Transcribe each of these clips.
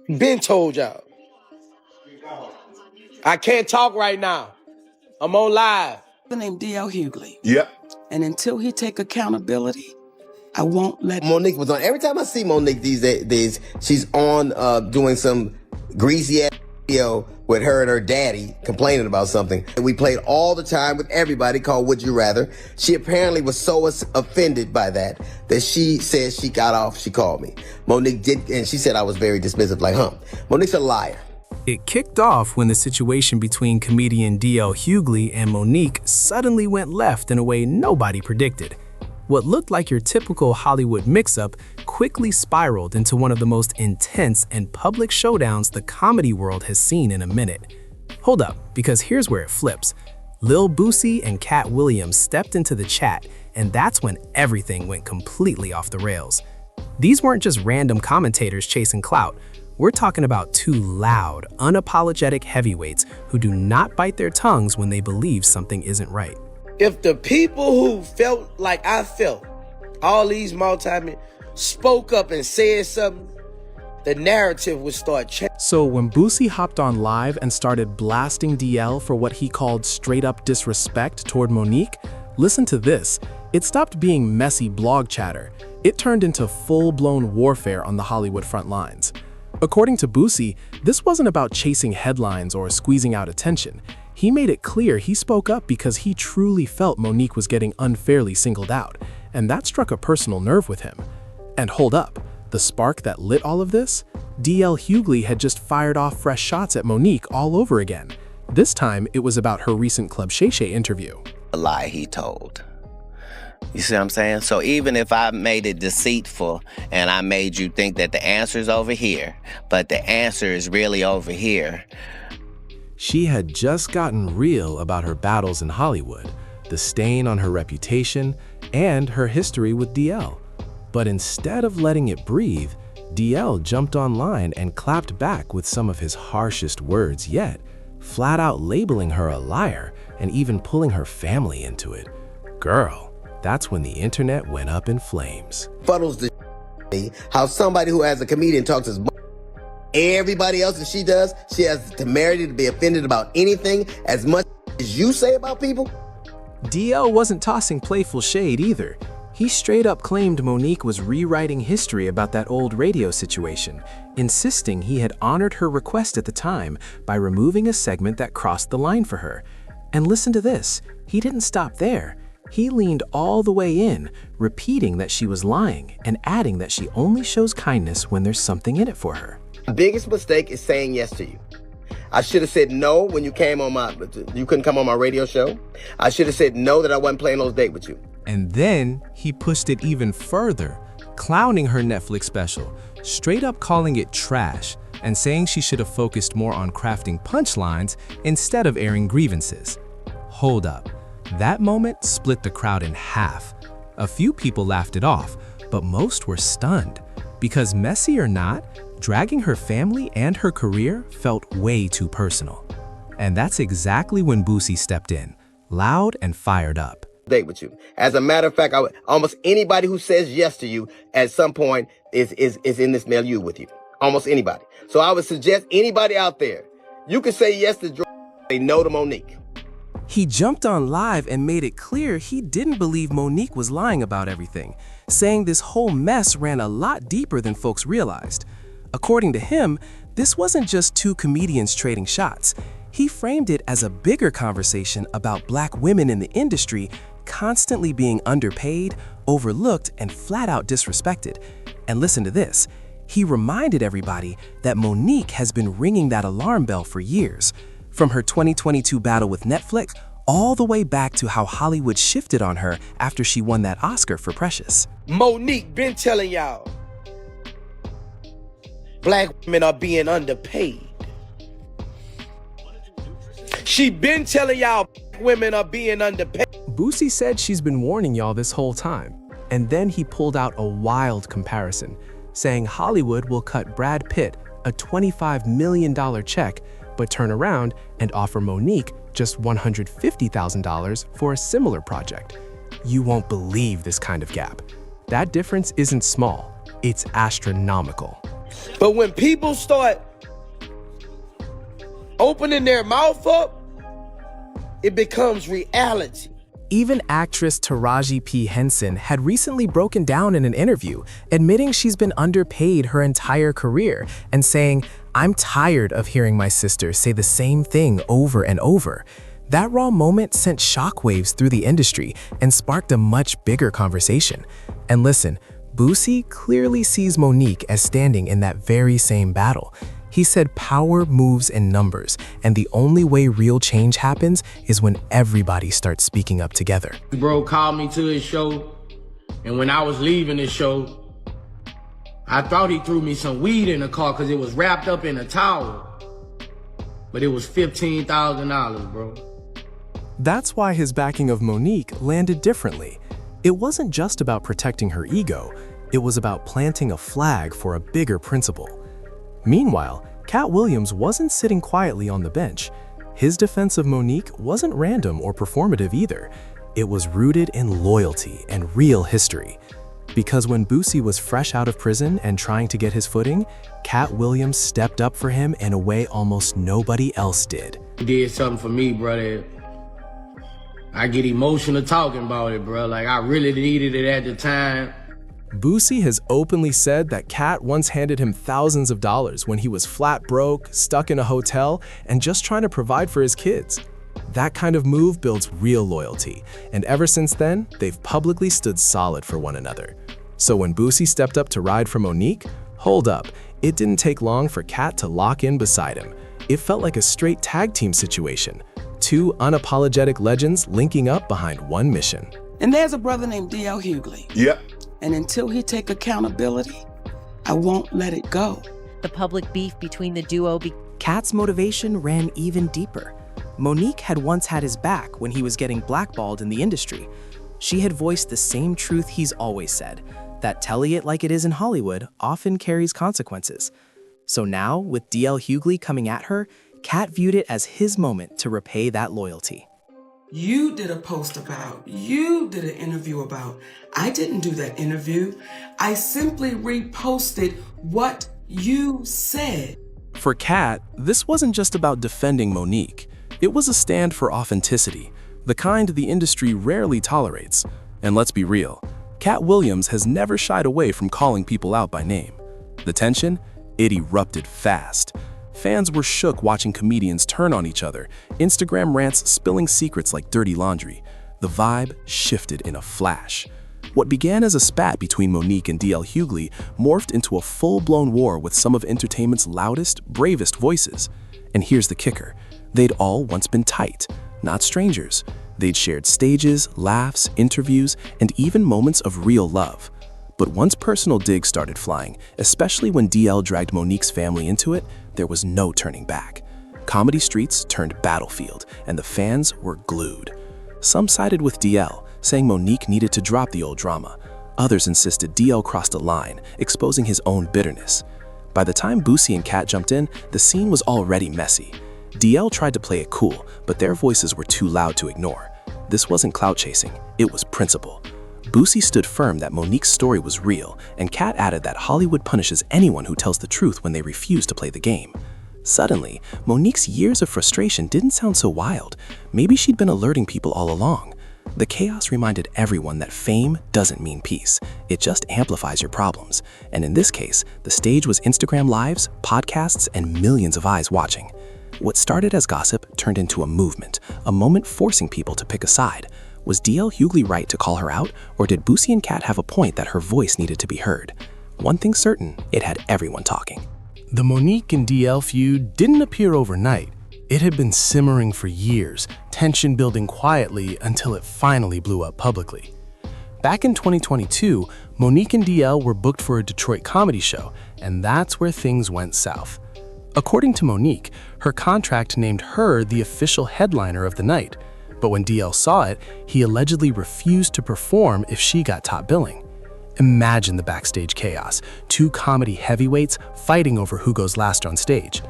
Been told y'all. I can't talk right now. I'm on live. Named D.L. Hughley. Yep. And until he take accountability, I won't let... Monique was on. Every time I see Monique these days, she's on doing some greasy-ass video with her and her daddy complaining about something. And we played all the time with everybody called Would You Rather. She apparently was so offended by that she said she got off. She called me. Monique did, and she said I was very dismissive, like, Monique's a liar. It kicked off when the situation between comedian D.L. Hughley and Monique suddenly went left in a way nobody predicted. What looked like your typical Hollywood mix-up quickly spiraled into one of the most intense and public showdowns the comedy world has seen in a minute. Hold up, because here's where it flips. Lil Boosie and Katt stepped into the chat, and that's when everything went completely off the rails. These weren't just random commentators chasing clout. We're talking about two loud, unapologetic heavyweights who do not bite their tongues when they believe something isn't right. If the people who felt like I felt, all these multi-men, spoke up and said something, the narrative would start changing. So when Boosie hopped on live and started blasting DL for what he called straight-up disrespect toward Monique, listen to this. It stopped being messy blog chatter. It turned into full-blown warfare on the Hollywood front lines. According to Boosie, this wasn't about chasing headlines or squeezing out attention. He made it clear he spoke up because he truly felt Monique was getting unfairly singled out, and that struck a personal nerve with him. And hold up, the spark that lit all of this? D.L. Hughley had just fired off fresh shots at Monique all over again. This time, it was about her recent Club Shay Shay interview. A lie he told. You see what I'm saying? So even if I made it deceitful and I made you think that the answer is over here, but the answer is really over here. She had just gotten real about her battles in Hollywood, the stain on her reputation, and her history with DL. But instead of letting it breathe, DL jumped online and clapped back with some of his harshest words yet, flat out labeling her a liar and even pulling her family into it. Girl, that's when the internet went up in flames. Fuddles the how somebody who has a comedian talks as much everybody else as she does, she has the temerity to be offended about anything as much as you say about people? DL wasn't tossing playful shade either. He straight up claimed Monique was rewriting history about that old radio situation, insisting he had honored her request at the time by removing a segment that crossed the line for her. And listen to this, he didn't stop there. He leaned all the way in, repeating that she was lying and adding that she only shows kindness when there's something in it for her. The biggest mistake is saying yes to you. I should have said no when you couldn't come on my radio show. I should have said no that I wasn't playing those dates with you. And then he pushed it even further, clowning her Netflix special, straight up calling it trash and saying she should have focused more on crafting punchlines instead of airing grievances. Hold up. That moment split the crowd in half. A few people laughed it off, but most were stunned. Because messy or not, dragging her family and her career felt way too personal. And that's exactly when Boosie stepped in, loud and fired up. Date with you. As a matter of fact, almost anybody who says yes to you at some point is in this milieu with you. Almost anybody. So I would suggest anybody out there, you can say yes to George, say no to Monique. He jumped on live and made it clear he didn't believe Monique was lying about everything, saying this whole mess ran a lot deeper than folks realized. According to him, this wasn't just two comedians trading shots. He framed it as a bigger conversation about Black women in the industry constantly being underpaid, overlooked, and flat out disrespected. And listen to this. He reminded everybody that Monique has been ringing that alarm bell for years. From her 2022 battle with Netflix, all the way back to how Hollywood shifted on her after she won that Oscar for Precious. Monique been telling y'all, Black women are being underpaid. She been telling y'all women are being underpaid. Boosie said she's been warning y'all this whole time. And then he pulled out a wild comparison, saying Hollywood will cut Brad Pitt a $25 million check, but turn around and offer Monique just $150,000 for a similar project. You won't believe this kind of gap. That difference isn't small, it's astronomical. But when people start opening their mouth up, it becomes reality. Even actress Taraji P. Henson had recently broken down in an interview, admitting she's been underpaid her entire career and saying, "I'm tired of hearing my sister say the same thing over and over." That raw moment sent shockwaves through the industry and sparked a much bigger conversation. And listen, Boosie clearly sees Monique as standing in that very same battle. He said power moves in numbers, and the only way real change happens is when everybody starts speaking up together. Bro called me to his show, and when I was leaving the show, I thought he threw me some weed in the car because it was wrapped up in a towel. But it was $15,000, bro. That's why his backing of Monique landed differently. It wasn't just about protecting her ego, it was about planting a flag for a bigger principle. Meanwhile, Katt Williams wasn't sitting quietly on the bench. His defense of Monique wasn't random or performative either. It was rooted in loyalty and real history. Because when Boosie was fresh out of prison and trying to get his footing, Katt Williams stepped up for him in a way almost nobody else did. He did something for me, brother. I get emotional talking about it, bro. Like, I really needed it at the time. Boosie has openly said that Katt once handed him thousands of dollars when he was flat broke, stuck in a hotel, and just trying to provide for his kids. That kind of move builds real loyalty, and ever since then, they've publicly stood solid for one another. So when Boosie stepped up to ride for Monique, hold up, it didn't take long for Katt to lock in beside him. It felt like a straight tag team situation. Two unapologetic legends linking up behind one mission. And there's a brother named D.L. Hughley. Yep. And until he take accountability, I won't let it go. The public beef between the duo Katt's motivation ran even deeper. Monique had once had his back when he was getting blackballed in the industry. She had voiced the same truth he's always said, that telling it like it is in Hollywood often carries consequences. So now, with D.L. Hughley coming at her, Katt viewed it as his moment to repay that loyalty. You did a post about, you did an interview about. I didn't do that interview. I simply reposted what you said. For Katt, this wasn't just about defending Monique. It was a stand for authenticity, the kind the industry rarely tolerates. And let's be real, Katt Williams has never shied away from calling people out by name. The tension? It erupted fast. Fans were shook watching comedians turn on each other, Instagram rants spilling secrets like dirty laundry. The vibe shifted in a flash. What began as a spat between Monique and D.L. Hughley morphed into a full-blown war with some of entertainment's loudest, bravest voices. And here's the kicker. They'd all once been tight, not strangers. They'd shared stages, laughs, interviews, and even moments of real love. But once personal digs started flying, especially when DL dragged Monique's family into it, there was no turning back. Comedy streets turned battlefield, and the fans were glued. Some sided with DL, saying Monique needed to drop the old drama. Others insisted DL crossed a line, exposing his own bitterness. By the time Boosie and Katt jumped in, the scene was already messy. DL tried to play it cool, but their voices were too loud to ignore. This wasn't clout chasing, it was principle. Boosie stood firm that Monique's story was real, and Katt added that Hollywood punishes anyone who tells the truth when they refuse to play the game. Suddenly, Monique's years of frustration didn't sound so wild. Maybe she'd been alerting people all along. The chaos reminded everyone that fame doesn't mean peace. It just amplifies your problems. And in this case, the stage was Instagram Lives, podcasts, and millions of eyes watching. What started as gossip turned into a movement, a moment forcing people to pick a side. Was DL Hughley right to call her out, or did Boosie and Katt have a point that her voice needed to be heard? One thing's certain, it had everyone talking. The Monique and DL feud didn't appear overnight. It had been simmering for years, tension building quietly until it finally blew up publicly. Back in 2022, Monique and DL were booked for a Detroit comedy show, and that's where things went south. According to Monique, her contract named her the official headliner of the night. But when DL saw it, he allegedly refused to perform if she got top billing. Imagine the backstage chaos, two comedy heavyweights fighting over who goes last on stage.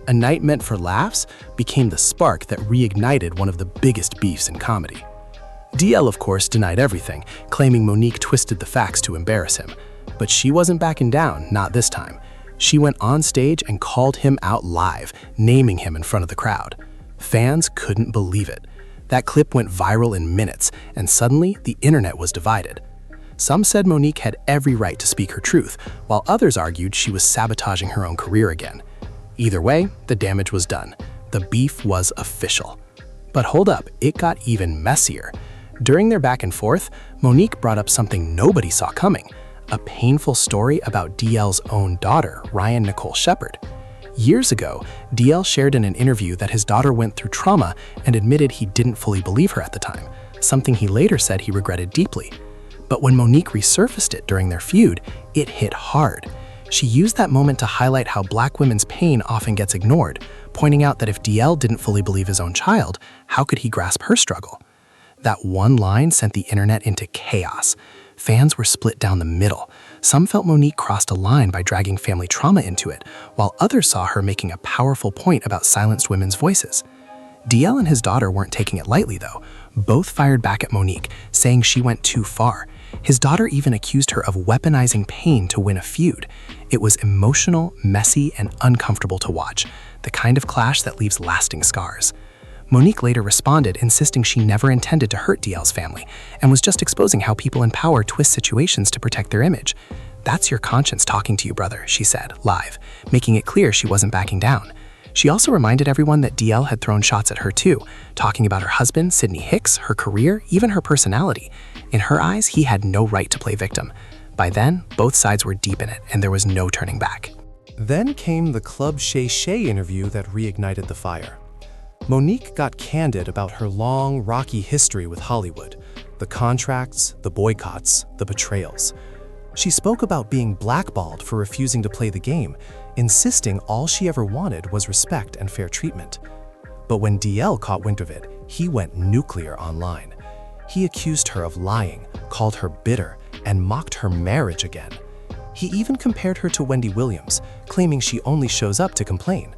A night meant for laughs became the spark that reignited one of the biggest beefs in comedy. DL, of course, denied everything, claiming Monique twisted the facts to embarrass him. But she wasn't backing down, not this time. She went on stage and called him out live, naming him in front of the crowd. Fans couldn't believe it. That clip went viral in minutes, and suddenly the internet was divided. Some said Monique had every right to speak her truth, while others argued she was sabotaging her own career again. Either way, the damage was done. The beef was official. But hold up, it got even messier. During their back and forth, Monique brought up something nobody saw coming, a painful story about DL's own daughter, Ryan Nicole Shepard. Years ago, DL shared in an interview that his daughter went through trauma and admitted he didn't fully believe her at the time, something he later said he regretted deeply. But when Monique resurfaced it during their feud, it hit hard. She used that moment to highlight how Black women's pain often gets ignored, pointing out that if DL didn't fully believe his own child, how could he grasp her struggle? That one line sent the internet into chaos. Fans were split down the middle. Some felt Monique crossed a line by dragging family trauma into it, while others saw her making a powerful point about silenced women's voices. DL and his daughter weren't taking it lightly, though. Both fired back at Monique, saying she went too far. His daughter even accused her of weaponizing pain to win a feud. It was emotional, messy, and uncomfortable to watch, the kind of clash that leaves lasting scars. Monique later responded, insisting she never intended to hurt DL's family and was just exposing how people in power twist situations to protect their image. "That's your conscience talking to you, brother," she said, live, making it clear she wasn't backing down. She also reminded everyone that DL had thrown shots at her too, talking about her husband, Sidney Hicks, her career, even her personality. In her eyes, he had no right to play victim. By then, both sides were deep in it, and there was no turning back. Then came the Club Shay Shay interview that reignited the fire. Monique got candid about her long, rocky history with Hollywood, the contracts, the boycotts, the betrayals. She spoke about being blackballed for refusing to play the game, insisting all she ever wanted was respect and fair treatment. But when DL caught wind of it, he went nuclear online. He accused her of lying, called her bitter, and mocked her marriage again. He even compared her to Wendy Williams, claiming she only shows up to complain.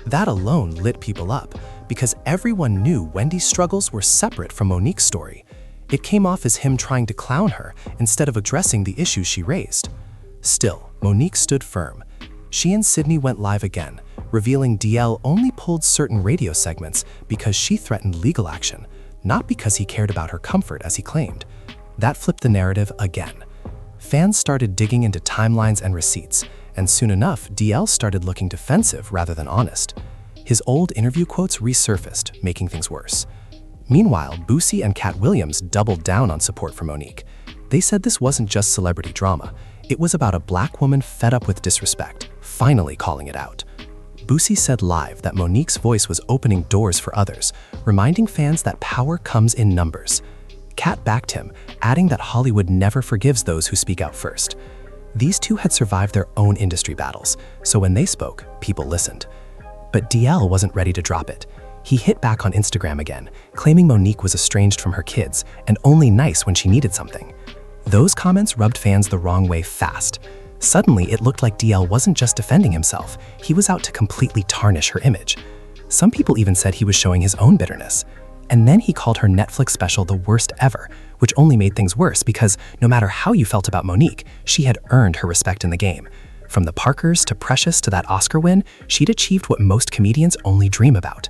That alone lit people up, because everyone knew Wendy's struggles were separate from Monique's story. It came off as him trying to clown her instead of addressing the issues she raised. Still, Monique stood firm. She and Sidney went live again, revealing DL only pulled certain radio segments because she threatened legal action, not because he cared about her comfort as he claimed. That flipped the narrative again. Fans started digging into timelines and receipts, and soon enough, DL started looking defensive rather than honest. His old interview quotes resurfaced, making things worse. Meanwhile, Boosie and Katt Williams doubled down on support for Monique. They said this wasn't just celebrity drama. It was about a Black woman fed up with disrespect, finally calling it out. Boosie said live that Monique's voice was opening doors for others, reminding fans that power comes in numbers. Katt backed him, adding that Hollywood never forgives those who speak out first. These two had survived their own industry battles, so when they spoke, people listened. But DL wasn't ready to drop it. He hit back on Instagram again, claiming Monique was estranged from her kids and only nice when she needed something. Those comments rubbed fans the wrong way fast. Suddenly, it looked like DL wasn't just defending himself, he was out to completely tarnish her image. Some people even said he was showing his own bitterness. And then he called her Netflix special the worst ever, which only made things worse because no matter how you felt about Monique, she had earned her respect in the game. From the Parkers to Precious to that Oscar win, she'd achieved what most comedians only dream about.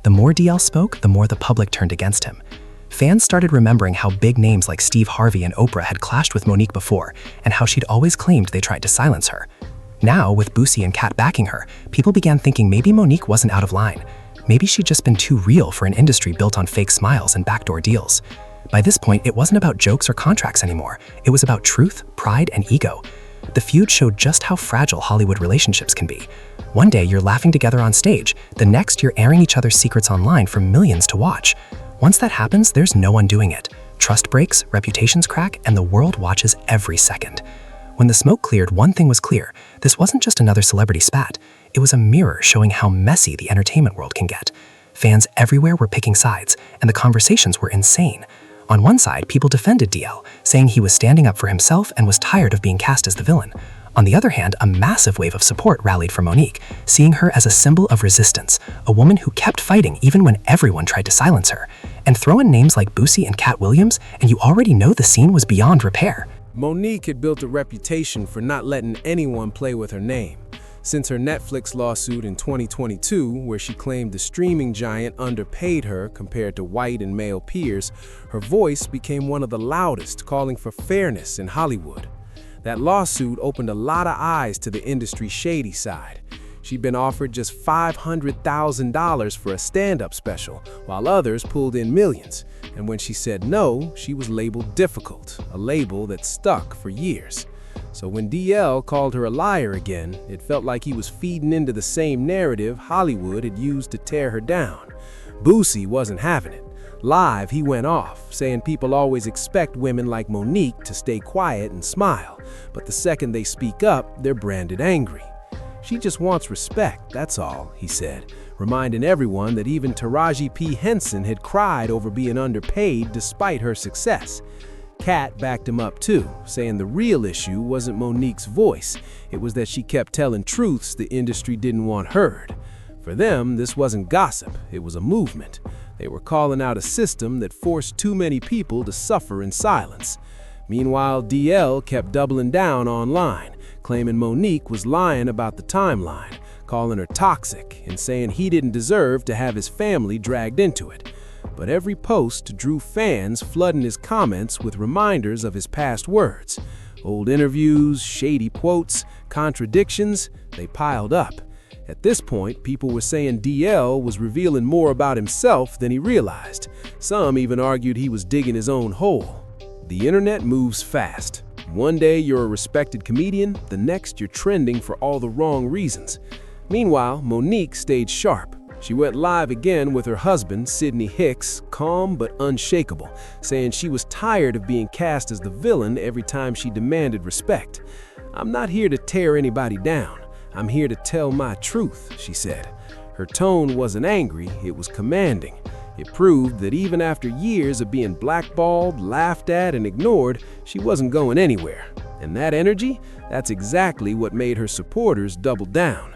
The more DL spoke, the more the public turned against him. Fans started remembering how big names like Steve Harvey and Oprah had clashed with Monique before, and how she'd always claimed they tried to silence her. Now, with Boosie and Katt backing her, people began thinking maybe Monique wasn't out of line. Maybe she'd just been too real for an industry built on fake smiles and backdoor deals. By this point, it wasn't about jokes or contracts anymore. It was about truth, pride, and ego. The feud showed just how fragile Hollywood relationships can be. One day, you're laughing together on stage. The next, you're airing each other's secrets online for millions to watch. Once that happens, there's no undoing it. Trust breaks, reputations crack, and the world watches every second. When the smoke cleared, one thing was clear. This wasn't just another celebrity spat. It was a mirror showing how messy the entertainment world can get. Fans everywhere were picking sides, and the conversations were insane. On one side, people defended DL, saying he was standing up for himself and was tired of being cast as the villain. On the other hand, a massive wave of support rallied for Monique, seeing her as a symbol of resistance, a woman who kept fighting even when everyone tried to silence her. And throw in names like Boosie and Katt Williams, and you already know the scene was beyond repair. Monique had built a reputation for not letting anyone play with her name. Since her Netflix lawsuit in 2022, where she claimed the streaming giant underpaid her compared to white and male peers, her voice became one of the loudest, calling for fairness in Hollywood. That lawsuit opened a lot of eyes to the industry's shady side. She'd been offered just $500,000 for a stand-up special, while others pulled in millions. And when she said no, she was labeled difficult, a label that stuck for years. So when DL called her a liar again, it felt like he was feeding into the same narrative Hollywood had used to tear her down. Boosie wasn't having it. Live, he went off, saying people always expect women like Monique to stay quiet and smile, but the second they speak up, they're branded angry. She just wants respect, that's all, he said, reminding everyone that even Taraji P. Henson had cried over being underpaid despite her success. Katt backed him up too, saying the real issue wasn't Monique's voice, it was that she kept telling truths the industry didn't want heard. For them, this wasn't gossip, it was a movement. They were calling out a system that forced too many people to suffer in silence. Meanwhile, DL kept doubling down online, claiming Monique was lying about the timeline, calling her toxic, and saying he didn't deserve to have his family dragged into it. But every post drew fans flooding his comments with reminders of his past words. Old interviews, shady quotes, contradictions, they piled up. At this point, people were saying DL was revealing more about himself than he realized. Some even argued he was digging his own hole. The internet moves fast. One day you're a respected comedian, the next you're trending for all the wrong reasons. Meanwhile, Monique stayed sharp. She went live again with her husband, Sidney Hicks, calm but unshakable, saying she was tired of being cast as the villain every time she demanded respect. "I'm not here to tear anybody down. I'm here to tell my truth," she said. Her tone wasn't angry, it was commanding. It proved that even after years of being blackballed, laughed at, and ignored, she wasn't going anywhere. And that energy, that's exactly what made her supporters double down.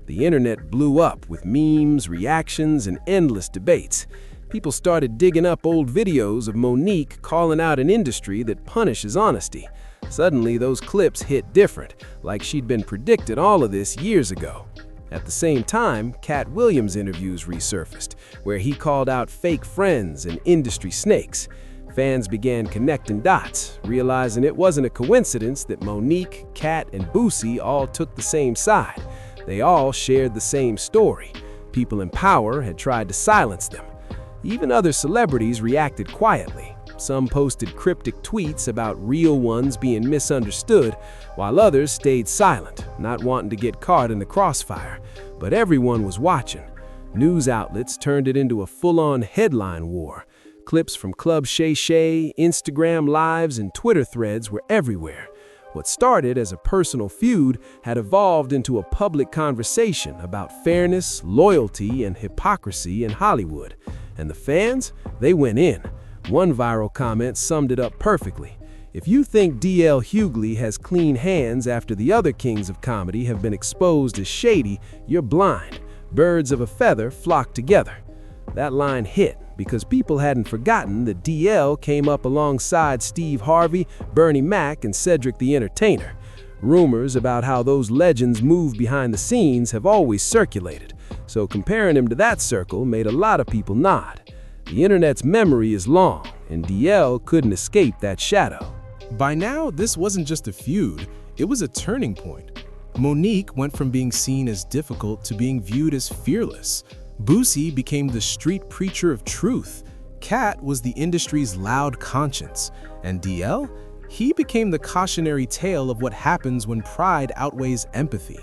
The internet blew up with memes, reactions, and endless debates. People started digging up old videos of Monique calling out an industry that punishes honesty. Suddenly, those clips hit different, like she'd been predicted all of this years ago. At the same time, Katt Williams' interviews resurfaced, where he called out fake friends and industry snakes. Fans began connecting dots, realizing it wasn't a coincidence that Monique, Katt, and Boosie all took the same side. They all shared the same story. People in power had tried to silence them. Even other celebrities reacted quietly. Some posted cryptic tweets about real ones being misunderstood, while others stayed silent, not wanting to get caught in the crossfire. But everyone was watching. News outlets turned it into a full-on headline war. Clips from Club Shay Shay, Instagram Lives, and Twitter threads were everywhere. What started as a personal feud had evolved into a public conversation about fairness, loyalty, and hypocrisy in Hollywood. And the fans, they went in. One viral comment summed it up perfectly. "If you think DL Hughley has clean hands after the other kings of comedy have been exposed as shady, you're blind. Birds of a feather flock together." That line hit because people hadn't forgotten that DL came up alongside Steve Harvey, Bernie Mac, and Cedric the Entertainer. Rumors about how those legends move behind the scenes have always circulated, so comparing him to that circle made a lot of people nod. The internet's memory is long, and DL couldn't escape that shadow. By now, this wasn't just a feud, it was a turning point. Monique went from being seen as difficult to being viewed as fearless. Boosie became the street preacher of truth. Katt was the industry's loud conscience. And DL? He became the cautionary tale of what happens when pride outweighs empathy.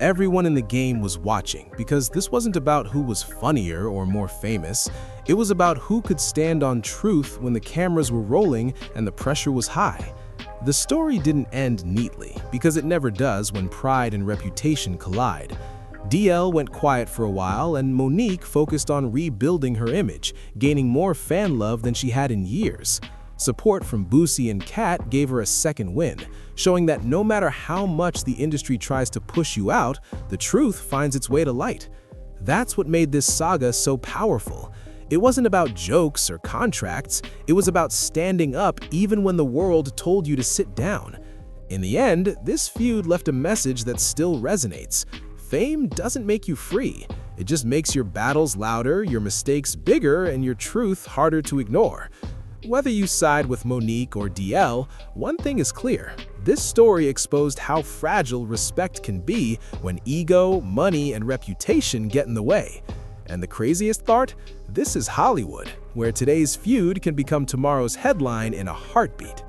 Everyone in the game was watching, because this wasn't about who was funnier or more famous. It was about who could stand on truth when the cameras were rolling and the pressure was high. The story didn't end neatly, because it never does when pride and reputation collide. DL went quiet for a while, and Monique focused on rebuilding her image, gaining more fan love than she had in years. Support from Boosie and Katt gave her a second win, showing that no matter how much the industry tries to push you out, the truth finds its way to light. That's what made this saga so powerful. It wasn't about jokes or contracts, it was about standing up even when the world told you to sit down. In the end, this feud left a message that still resonates. Fame doesn't make you free. It just makes your battles louder, your mistakes bigger, and your truth harder to ignore. Whether you side with Monique or DL, one thing is clear. This story exposed how fragile respect can be when ego, money, and reputation get in the way. And the craziest part? This is Hollywood, where today's feud can become tomorrow's headline in a heartbeat.